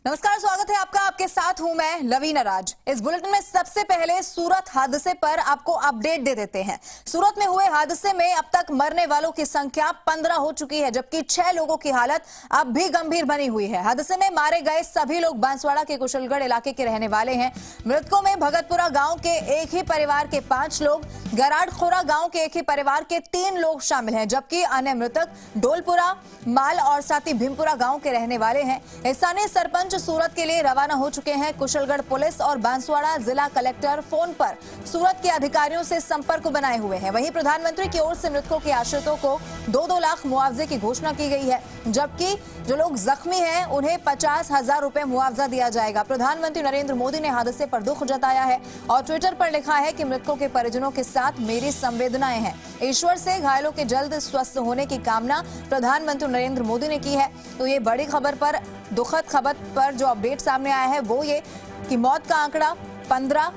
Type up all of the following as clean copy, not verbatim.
नमस्कार, स्वागत है आपका। आपके साथ हूं मैं लवीना राज। इस बुलेटिन में सबसे पहले सूरत हादसे पर आपको अपडेट दे देते हैं। सूरत में हुए हादसे में अब तक मरने वालों की संख्या 15 हो चुकी है, जबकि 6 लोगों की हालत अब भी गंभीर बनी हुई है। हादसे में मारे गए सभी लोग बांसवाड़ा के कुशलगढ़ इलाके के रहने वाले हैं। मृतकों में भगतपुरा गाँव के एक ही परिवार के 5 लोग, गराड़खोरा गाँव के एक ही परिवार के 3 लोग शामिल हैं, जबकि अन्य मृतक डोलपुरा, माल और साथी भीमपुरा गाँव के रहने वाले हैं। स्थानीय सरपंच सूरत के लिए रवाना हो चुके हैं। कुशलगढ़ पुलिस और बांसवाड़ा जिला कलेक्टर फोन पर सूरत के अधिकारियों से संपर्क बनाए हुए हैं। वहीं प्रधानमंत्री की ओर से मृतकों के आश्रितों को 2-2 लाख मुआवजे की घोषणा की गई है, जबकि जो लोग जख्मी हैं उन्हें 50,000 रुपए मुआवजा दिया जाएगा। प्रधानमंत्री नरेंद्र मोदी ने हादसे पर दुख जताया है और ट्विटर पर लिखा है कि मृतकों के परिजनों के साथ मेरी संवेदनाएं हैं। ईश्वर से घायलों के जल्द स्वस्थ होने की कामना प्रधानमंत्री नरेंद्र मोदी ने की है। तो ये बड़ी खबर पर, दुखद खबर पर जो अपडेट सामने आया है वो ये कि मौत का आंकड़ा 15।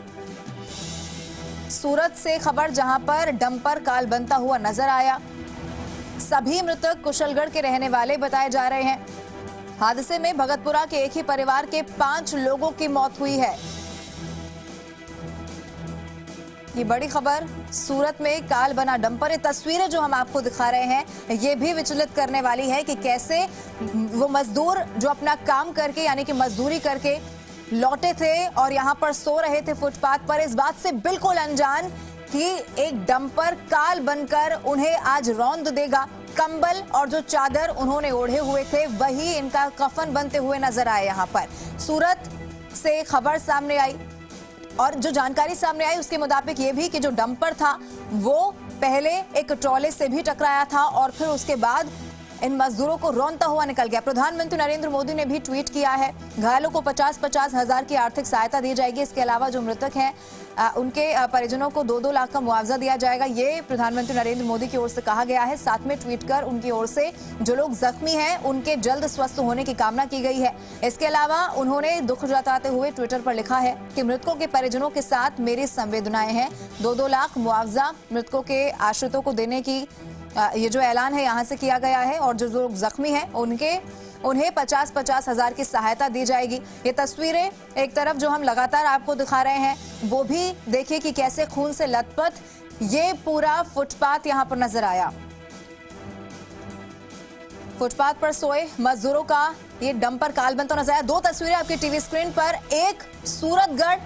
सूरत से खबर जहां पर डंपर काल बनता हुआ नजर आया। सभी मृतक कुशलगढ़ के रहने वाले बताए जा रहे हैं। हादसे में भगतपुरा के एक ही परिवार के 5 लोगों की मौत हुई है। ये बड़ी खबर, सूरत में काल बना डंपर। ये तस्वीरें जो हम आपको दिखा रहे हैं ये भी विचलित करने वाली है कि कैसे वो मजदूर जो अपना काम करके यानी कि मजदूरी करके लौटे थे और यहाँ पर सो रहे थे फुटपाथ पर, इस बात से बिल्कुल अनजान कि एक डंपर काल बनकर उन्हें आज रौंद देगा। कंबल और जो चादर उन्होंने ओढ़े हुए थे वही इनका कफन बनते हुए नजर आए। यहाँ पर सूरत से खबर सामने आई और जो जानकारी सामने आई उसके मुताबिक ये भी कि जो डंपर था वो पहले एक ट्रॉले से भी टकराया था और फिर उसके बाद इन मजदूरों को रौंदता हुआ निकल गया। प्रधानमंत्री नरेंद्र मोदी ने भी ट्वीट किया है, घायलों को 50-50 हजार की आर्थिक सहायता दी जाएगी। इसके अलावा जो मृतक हैं उनके परिजनों को 2-2 लाख का मुआवजा दिया जाएगा। ये प्रधानमंत्री नरेंद्र मोदी की ओर से कहा गया है। साथ में ट्वीट कर उनकी ओर से जो लोग जख्मी हैं उनके जल्द स्वस्थ होने की कामना की गई है। इसके अलावा उन्होंने दुख जताते हुए ट्विटर पर लिखा है कि मृतकों के परिजनों के साथ मेरी संवेदनाएं हैं। 2-2 लाख मुआवजा मृतकों के आश्रितों को देने की ये जो ऐलान है यहाँ से किया गया है और जो लोग जख्मी हैं उन्हें 50-50 हजार की सहायता दी जाएगी। ये तस्वीरें एक तरफ जो हम लगातार आपको दिखा रहे हैं वो भी देखिए कि कैसे खून से लथपथ ये पूरा फुटपाथ यहाँ पर नजर आया। फुटपाथ पर सोए मजदूरों का ये डंपर काल बनता नजर आया। 2 तस्वीरें आपकी टीवी स्क्रीन पर, एक सूरतगढ़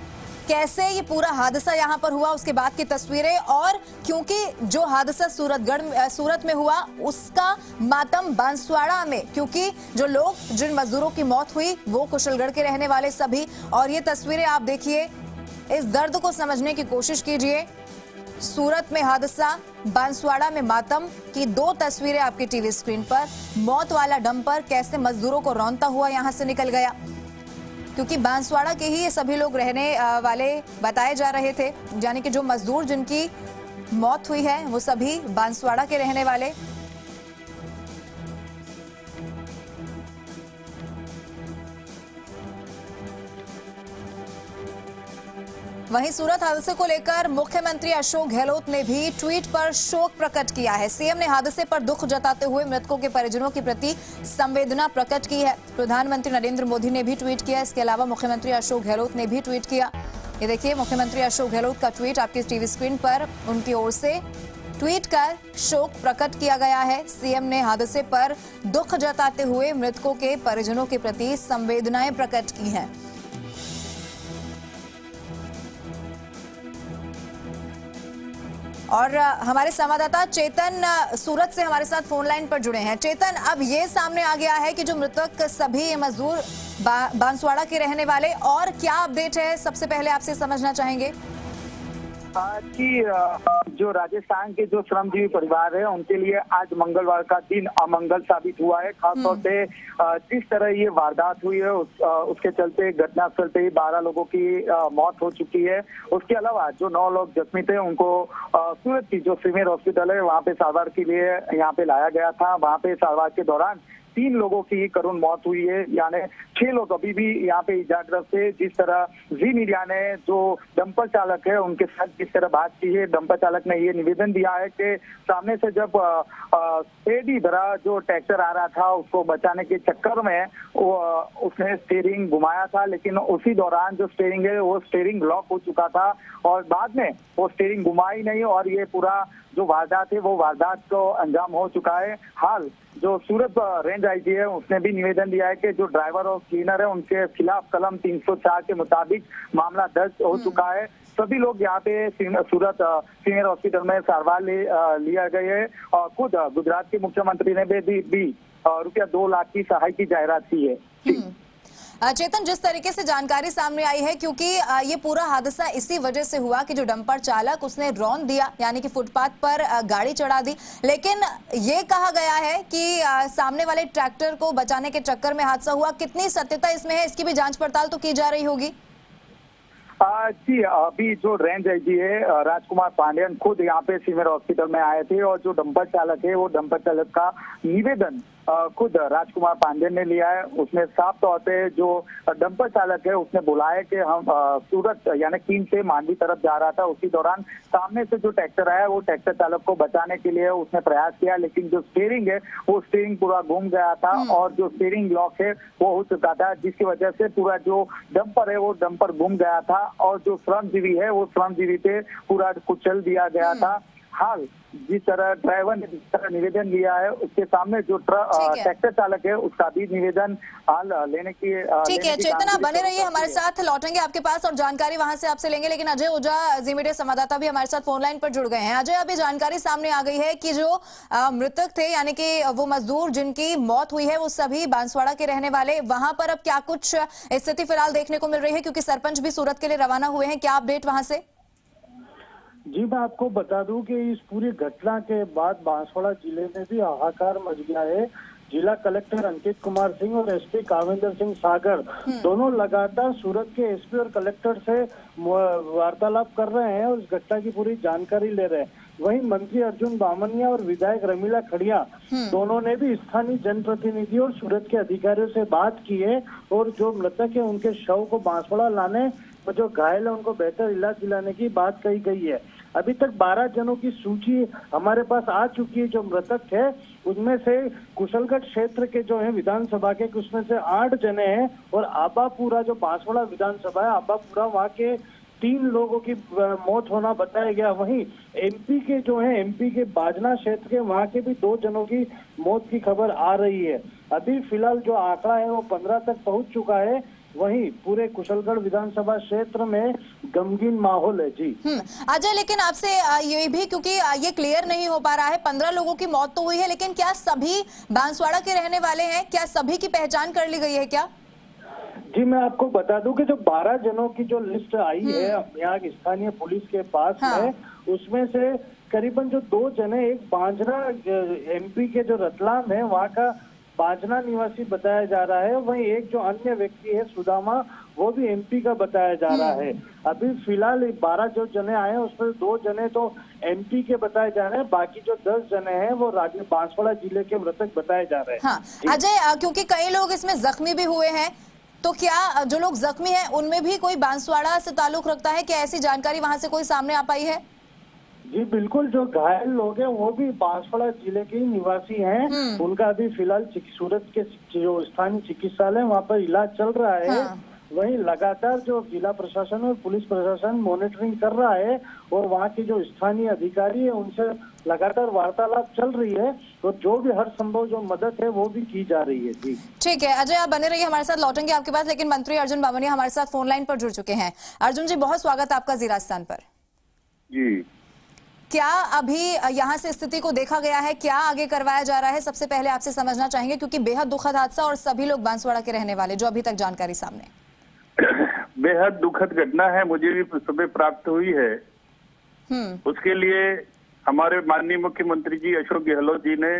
कैसे ये पूरा हादसा यहाँ पर हुआ उसके बाद की तस्वीरें, और क्योंकि जो हादसा सूरत में हुआ उसका मातम बांसवाड़ा में, क्योंकि जिन मजदूरों की मौत हुई वो कुशलगढ़ के रहने वाले सभी। और ये तस्वीरें आप देखिए, इस दर्द को समझने की कोशिश कीजिए। सूरत में हादसा, बांसवाड़ा में मातम की 2 तस्वीरें आपकी टीवी स्क्रीन पर। मौत वाला डंपर कैसे मजदूरों को रौंदता हुआ यहाँ से निकल गया, क्योंकि बांसवाड़ा के ही ये सभी लोग रहने वाले बताए जा रहे थे, यानी कि जो मजदूर जिनकी मौत हुई है वो सभी बांसवाड़ा के रहने वाले। वहीं सूरत हादसे को लेकर मुख्यमंत्री अशोक गहलोत ने भी ट्वीट पर शोक प्रकट किया है। सीएम ने हादसे पर दुख जताते हुए मृतकों के परिजनों के प्रति संवेदना प्रकट की है। प्रधानमंत्री नरेंद्र मोदी ने भी ट्वीट किया। इसके अलावा मुख्यमंत्री अशोक गहलोत ने भी ट्वीट किया। ये देखिए, मुख्यमंत्री अशोक गहलोत का ट्वीट आपकी टीवी स्क्रीन पर, उनकी ओर से ट्वीट कर शोक प्रकट किया गया है। सीएम ने हादसे पर दुख जताते हुए मृतकों के परिजनों के प्रति संवेदनाएं प्रकट की हैं। और हमारे संवाददाता चेतन सूरत से हमारे साथ फोन लाइन पर जुड़े हैं। चेतन, अब ये सामने आ गया है कि जो मृतक सभी मजदूर बांसवाड़ा के रहने वाले, और क्या अपडेट है सबसे पहले आपसे समझना चाहेंगे? कि जो राजस्थान के जो श्रमजीवी परिवार है उनके लिए आज मंगलवार का दिन अमंगल साबित हुआ है। खासतौर से जिस तरह ये वारदात हुई है उसके चलते घटनास्थल पे ही 12 लोगों की मौत हो चुकी है। उसके अलावा जो 9 लोग जख्मी थे उनको सूरत की जो सीनियर हॉस्पिटल है वहाँ पे सारवार के लिए यहाँ पे लाया गया था। वहाँ पे सारवार के दौरान 3 लोगों की करुण मौत हुई है, यानी 6 लोग अभी भी यहाँ पे इजाग्रस्त है। जिस तरह जी मीडिया ने जो डंपर चालक है उनके साथ जिस तरह बात की है, डंपर चालक ने ये निवेदन दिया है कि सामने से जब पेडी भरा जो ट्रैक्टर आ रहा था उसको बचाने के चक्कर में उसने स्टीयरिंग घुमाया था, लेकिन उसी दौरान जो स्टीयरिंग है वो स्टीयरिंग लॉक हो चुका था और बाद में वो स्टीयरिंग घुमाई नहीं और ये पूरा जो वारदात है वो वारदात को अंजाम हो चुका है। हाल जो सूरत रेंज आईजी है उसने भी निवेदन दिया है कि जो ड्राइवर और क्लीनर है उनके खिलाफ कलम 304 के मुताबिक मामला दर्ज हो चुका है। सभी लोग यहाँ पे सूरत सीनियर हॉस्पिटल में सारवार लिया गए है और खुद गुजरात के मुख्यमंत्री ने भी रुपया 2 लाख की सहाय की जाहिरात की है। चेतन, जिस तरीके से जानकारी सामने आई है, क्योंकि ये पूरा हादसा इसी वजह से हुआ कि जो डंपर चालक उसने रौंद दिया, यानी कि फुटपाथ पर गाड़ी चढ़ा दी, लेकिन ये कहा गया है कि सामने वाले ट्रैक्टर को बचाने के चक्कर में हादसा हुआ। कितनी सत्यता इसमें है, इसकी भी जांच पड़ताल तो की जा रही होगी? जी, अभी जो रेंज आईजी है राजकुमार पांडेयन खुद यहाँ पे सीनियर हॉस्पिटल में आए थे और जो डंपर चालक है वो डंपर चालक का निवेदन खुद राजकुमार पांडेयन ने लिया है। उसने साफ तौर पे जो डंपर चालक है उसने बोला है कि हम सूरत यानी कीम से मांडवी तरफ जा रहा था, उसी दौरान सामने से जो ट्रैक्टर आया वो ट्रैक्टर चालक को बचाने के लिए उसने प्रयास किया, लेकिन जो स्टीयरिंग है वो स्टीयरिंग पूरा घूम गया था और जो स्टीयरिंग लॉक है वो हो चुका था, जिसकी वजह से पूरा जो डंपर है वो डंपर घूम गया था और जो श्रमजीवी है वो श्रमजीवी पे पूरा कुचल दिया गया था। हाल जिस तरह ड्राइवर ने जिस तरह निवेदन लिया है उसके सामने जो ट्रैक्टर चालक है उसका भी निवेदन हाल लेने की ठीक है। चेतन, आप बने रहिए हमारे साथ, लौटेंगे आपके पास और जानकारी वहां से आपसे लेंगे। लेकिन अजय ओझा जी मीडिया संवाददाता भी हमारे साथ फोन लाइन पर जुड़ गए हैं। अजय, अभी जानकारी सामने आ गई है कि जो मृतक थे यानी कि वो मजदूर जिनकी मौत हुई है वो सभी बांसवाड़ा के रहने वाले, वहां पर अब क्या कुछ स्थिति फिलहाल देखने को मिल रही है, क्योंकि सरपंच भी सूरत के लिए रवाना हुए हैं, क्या अपडेट वहां से? जी, मैं आपको बता दूं कि इस पूरी घटना के बाद बांसवाड़ा जिले में भी हाहाकार मच गया है। जिला कलेक्टर अंकित कुमार सिंह और एसपी काविंदर सिंह सागर दोनों लगातार सूरत के एसपी और कलेक्टर से वार्तालाप कर रहे हैं और इस घटना की पूरी जानकारी ले रहे हैं। वहीं मंत्री अर्जुन बामनिया और विधायक रमीला खड़िया दोनों ने भी स्थानीय जनप्रतिनिधि और सूरत के अधिकारियों से बात की है और जो मृतक है उनके शव को बांसवाड़ा लाने और जो घायल है उनको बेहतर इलाज दिलाने की बात कही गई है। अभी तक 12 जनों की सूची हमारे पास आ चुकी है जो मृतक है, उनमें से कुशलगढ़ क्षेत्र के जो है विधानसभा के उसमें से 8 जने हैं और आबापुरा जो बांसवाड़ा विधानसभा है आबापुरा वहाँ के 3 लोगों की मौत होना बताया गया। वहीं एमपी के जो है एमपी के बाजना क्षेत्र के वहाँ के भी 2 जनों की मौत की खबर आ रही है। अभी फिलहाल जो आंकड़ा है वो 15 तक पहुंच चुका है। वहीं पूरे कुशलगढ़ विधानसभा क्षेत्र में गमगीन माहौल है। जी अजय, लेकिन आपसे ये भी, क्योंकि ये क्लियर नहीं हो पा रहा है, 15 लोगों की मौत तो हुई है, लेकिन क्या सभी बांसवाड़ा के रहने वाले हैं? क्या सभी की पहचान कर ली गई है क्या? जी, मैं आपको बता दूं कि जो 12 जनों की जो लिस्ट आई है यहाँ की स्थानीय पुलिस के पास में, उसमें से करीबन जो 2 जने, एक बांजरा एमपी के जो रतलाम है वहाँ का बाजना निवासी बताया जा रहा है, वहीं एक जो अन्य व्यक्ति है सुदामा वो भी एमपी का बताया जा रहा है। अभी फिलहाल 12 जो जने आए हैं उसमें 2 जने तो एमपी के बताए जा रहे हैं, बाकी जो 10 जने हैं वो बांसवाड़ा जिले के मृतक बताए जा रहे हैं। हाँ अजय, क्योंकि कई लोग इसमें जख्मी भी हुए हैं, तो क्या जो लोग जख्मी हैं उनमें भी कोई बांसवाड़ा से ताल्लुक रखता है? क्या ऐसी जानकारी वहां से कोई सामने आ पाई है? जी बिल्कुल, जो घायल लोग हैं वो भी बांसवाड़ा जिले के निवासी हैं। उनका अभी फिलहाल सूरत के जो स्थानीय चिकित्सालय वहाँ पर इलाज चल रहा है। वहीं लगातार जो जिला प्रशासन और पुलिस प्रशासन मॉनिटरिंग कर रहा है और वहाँ के जो स्थानीय अधिकारी है उनसे लगातार वार्तालाप चल रही है और जो भी हर संभव जो मदद है वो भी की जा रही है। जी ठीक है अजय, आप बने रहिए हमारे साथ, लौटेंगे आपके पास। लेकिन मंत्री अर्जुन बामनिया हमारे साथ फोन लाइन पर जुड़ चुके हैं। अर्जुन जी, बहुत स्वागत आपका जी राजस्थान पर। जी, क्या अभी यहाँ से स्थिति को देखा गया है, क्या आगे करवाया जा रहा है? सबसे पहले आपसे समझना चाहेंगे, क्योंकि बेहद दुखद हादसा और सभी लोग बांसवाड़ा के रहने वाले, जो अभी तक जानकारी सामने। बेहद दुखद घटना है, मुझे भी सुबह प्राप्त हुई है। उसके लिए हमारे माननीय मुख्यमंत्री जी अशोक गहलोत जी ने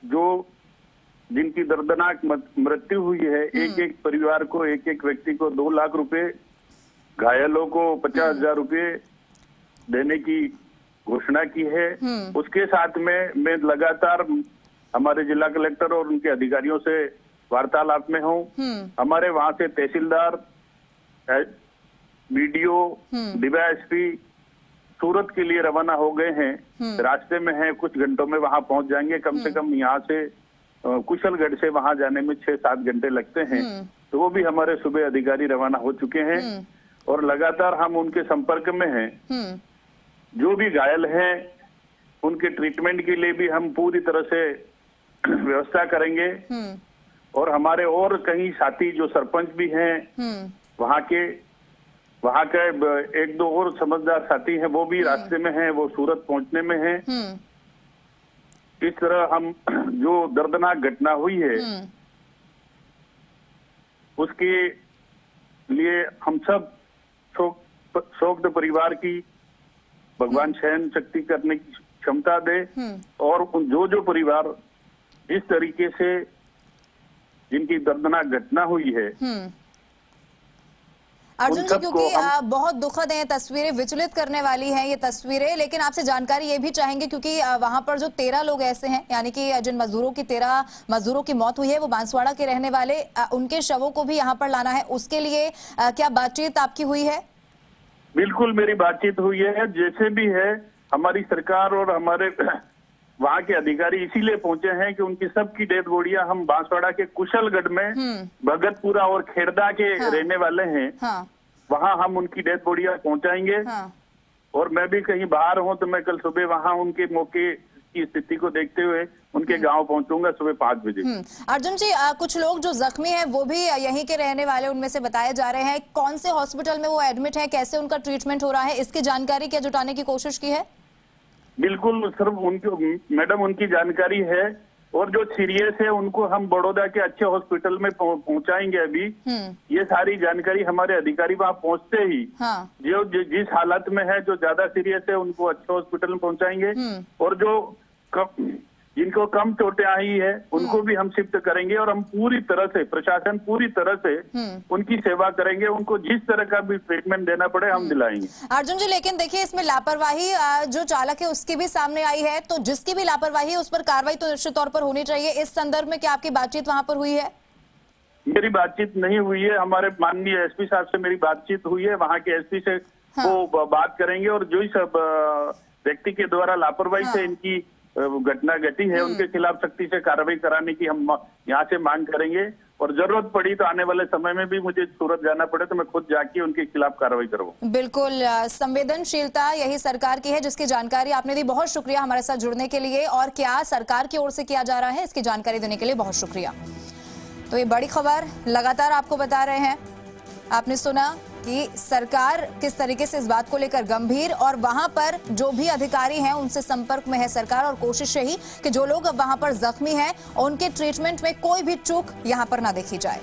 जो जिनकी दर्दनाक मृत्यु हुई है, एक परिवार को, एक व्यक्ति को 2 लाख रुपए, घायलों को 50,000 रुपए देने की घोषणा की है। उसके साथ में मैं लगातार हमारे जिला कलेक्टर और उनके अधिकारियों से वार्तालाप में हूँ। हमारे वहां से तहसीलदार, बीडीओ, डीवाईएसपी सूरत के लिए रवाना हो गए हैं। रास्ते में हैं, कुछ घंटों में वहां पहुंच जाएंगे। कम से कम यहाँ से कुशलगढ़ से वहां जाने में 6-7 घंटे लगते हैं। तो वो भी हमारे सूबे अधिकारी रवाना हो चुके हैं और लगातार हम उनके संपर्क में हैं। जो भी घायल हैं उनके ट्रीटमेंट के लिए भी हम पूरी तरह से व्यवस्था करेंगे। और हमारे और कई साथी जो सरपंच भी हैं वहाँ के 1-2 और समझदार साथी हैं, वो भी रास्ते में हैं, वो सूरत पहुंचने में हैं। इस तरह हम जो दर्दनाक घटना हुई है उसके लिए हम सब शोक परिवार की भगवान सहन शक्ति करने की क्षमता दे। और जो परिवार जिस तरीके से जिनकी दर्दनाक घटना हुई है अर्जुन जी, क्योंकि बहुत दुखद है तस्वीरें, विचलित करने वाली हैं ये तस्वीरें, लेकिन आपसे जानकारी ये भी चाहेंगे क्योंकि वहां पर जो 13 लोग ऐसे हैं, यानी कि जिन मजदूरों की 13 मजदूरों की मौत हुई है, वो बांसवाड़ा के रहने वाले, उनके शवों को भी यहाँ पर लाना है। उसके लिए क्या बातचीत आपकी हुई है? बिल्कुल मेरी बातचीत हुई है। जैसे भी है हमारी सरकार और हमारे वहाँ के अधिकारी इसीलिए पहुंचे हैं कि उनकी सबकी डेड बॉडियां, हम बांसवाड़ा के कुशलगढ़ में भगतपुरा और खेड़दा के रहने वाले हैं, वहाँ हम उनकी डेड बॉडियां पहुंचाएंगे। और मैं भी कहीं बाहर हूँ तो मैं कल सुबह वहाँ उनके मौके की स्थिति को देखते हुए उनके गांव पहुंचूंगा सुबह 5 बजे। अर्जुन जी, कुछ लोग जो जख्मी हैं वो भी यहीं के रहने वाले उनमें से बताए जा रहे हैं। कौन से हॉस्पिटल में वो एडमिट है, कैसे उनका ट्रीटमेंट हो रहा है, इसकी जानकारी क्या जुटाने की कोशिश की है? बिल्कुल सर, मैडम उनकी जानकारी है। और जो सीरियस है उनको हम बड़ौदा के अच्छे हॉस्पिटल में पहुंचाएंगे। अभी ये सारी जानकारी हमारे अधिकारी वहाँ पहुंचते ही जो जिस हालत में है, जो ज्यादा सीरियस है, उनको अच्छे हॉस्पिटल में पहुंचाएंगे। और जो जिनको कम चोटें आई है उनको भी हम शिफ्ट करेंगे। और हम पूरी तरह से, प्रशासन पूरी तरह से उनकी सेवा करेंगे। उनको जिस तरह का भी ट्रीटमेंट देना पड़े हम दिलाएंगे। अर्जुन जी, लेकिन देखिए इसमें लापरवाही जो चालक है उसकी भी सामने आई है, तो जिसकी भी लापरवाही है उस पर कार्रवाई तो निश्चित तौर पर होनी चाहिए। इस संदर्भ में क्या आपकी बातचीत वहां पर हुई है? मेरी बातचीत नहीं हुई है। हमारे माननीय एसपी साहब से मेरी बातचीत हुई है। वहाँ के एसपी से वो बात करेंगे और जो सब व्यक्ति के द्वारा लापरवाही से इनकी घटना घटी है उनके खिलाफ सख्ती से कार्रवाई कराने की हम यहाँ से मांग करेंगे। और जरूरत पड़ी तो आने वाले समय में भी मुझे सूरत जाना पड़े तो मैं खुद जाके उनके खिलाफ कार्रवाई करूँ। बिल्कुल, संवेदनशीलता यही सरकार की है, जिसकी जानकारी आपने दी। बहुत शुक्रिया हमारे साथ जुड़ने के लिए। और क्या सरकार की ओर से किया जा रहा है इसकी जानकारी देने के लिए बहुत शुक्रिया। तो ये बड़ी खबर लगातार आपको बता रहे हैं। आपने सुना कि सरकार किस तरीके से इस बात को लेकर गंभीर, और वहां पर जो भी अधिकारी हैं उनसे संपर्क में है सरकार, और कोशिश यही कि जो लोग वहां पर जख्मी हैं उनके ट्रीटमेंट में कोई भी चूक यहां पर ना देखी जाए।